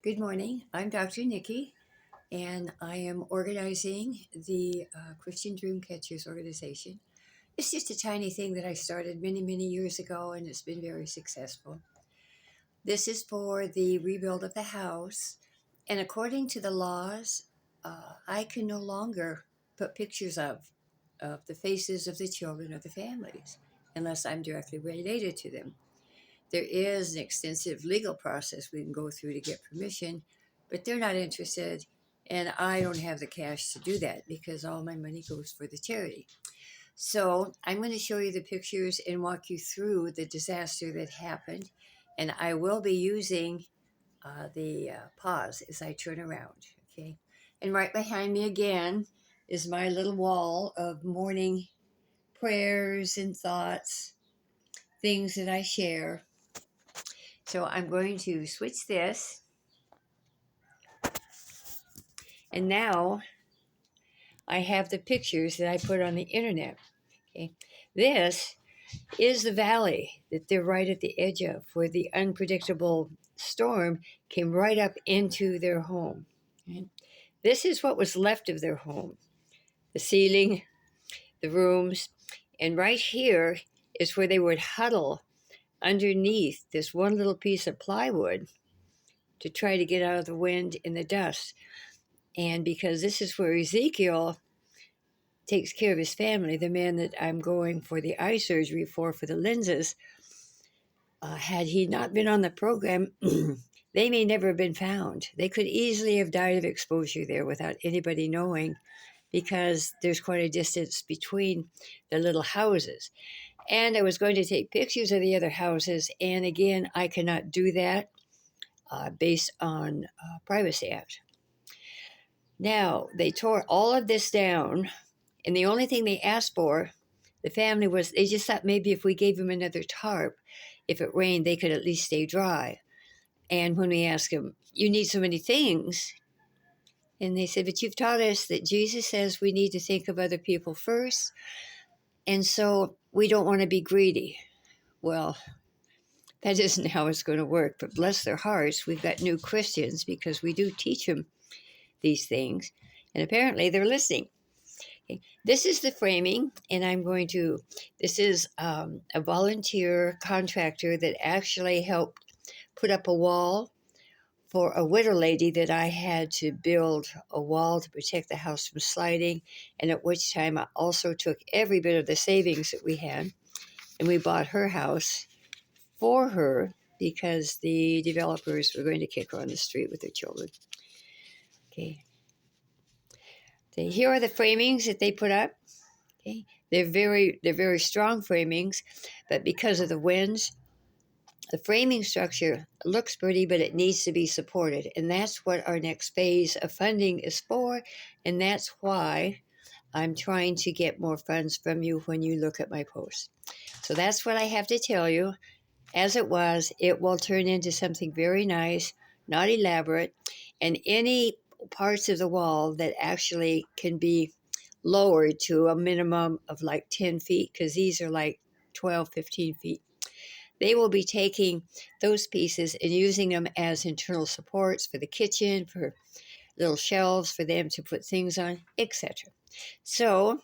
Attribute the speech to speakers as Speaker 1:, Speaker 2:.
Speaker 1: Good morning. I'm Dr. Nikki, and I am organizing the Christian Dream Catchers organization. It's just a tiny thing that I started many, many years ago, and it's been very successful. This is for the rebuild of the house, and according to the laws, I can no longer put pictures of the faces of the children of the families unless I'm directly related to them. There is an extensive legal process we can go through to get permission, but they're not interested, and I don't have the cash to do that because all my money goes for the charity. So I'm going to show you the pictures and walk you through the disaster that happened, and I will be using the pause as I turn around. Okay, and right behind me again is my little wall of morning prayers and thoughts, things that I share. So I'm going to switch this. And now I have the pictures that I put on the internet. Okay. This is the valley that they're right at the edge of, where the unpredictable storm came right up into their home. Okay. This is what was left of their home: the ceiling, the rooms, and right here is where they would huddle underneath this one little piece of plywood to try to get out of the wind and the dust. And because this is where Ezekiel takes care of his family, the man that I'm going for the eye surgery for the lenses, had he not been on the program, they may never have been found. They could easily have died of exposure there without anybody knowing, because there's quite a distance between the little houses. And I was going to take pictures of the other houses, and again, I cannot do that based on Privacy Act. Now, they tore all of this down, and the only thing they asked for, the family, was they just thought maybe if we gave them another tarp, if it rained, they could at least stay dry. And when we asked them, you need so many things, and they said, but you've taught us that Jesus says we need to think of other people first, and so we don't want to be greedy. Well, that isn't how it's going to work, but bless their hearts, we've got new Christians because we do teach them these things, and apparently they're listening. Okay. This is the framing, and this is a volunteer contractor that actually helped put up a wall for a widow lady that I had to build a wall to protect the house from sliding, and at which time I also took every bit of the savings that we had, and we bought her house for her because the developers were going to kick her on the street with their children. Okay. Here are the framings that they put up. Okay. They're very strong framings, but because of the winds, the framing structure looks pretty, but it needs to be supported. And that's what our next phase of funding is for. And that's why I'm trying to get more funds from you when you look at my posts. So that's what I have to tell you. As it will turn into something very nice, not elaborate, and any parts of the wall that actually can be lowered to a minimum of like 10 feet, because these are like 12, 15 feet. They will be taking those pieces and using them as internal supports for the kitchen, for little shelves for them to put things on, etc. So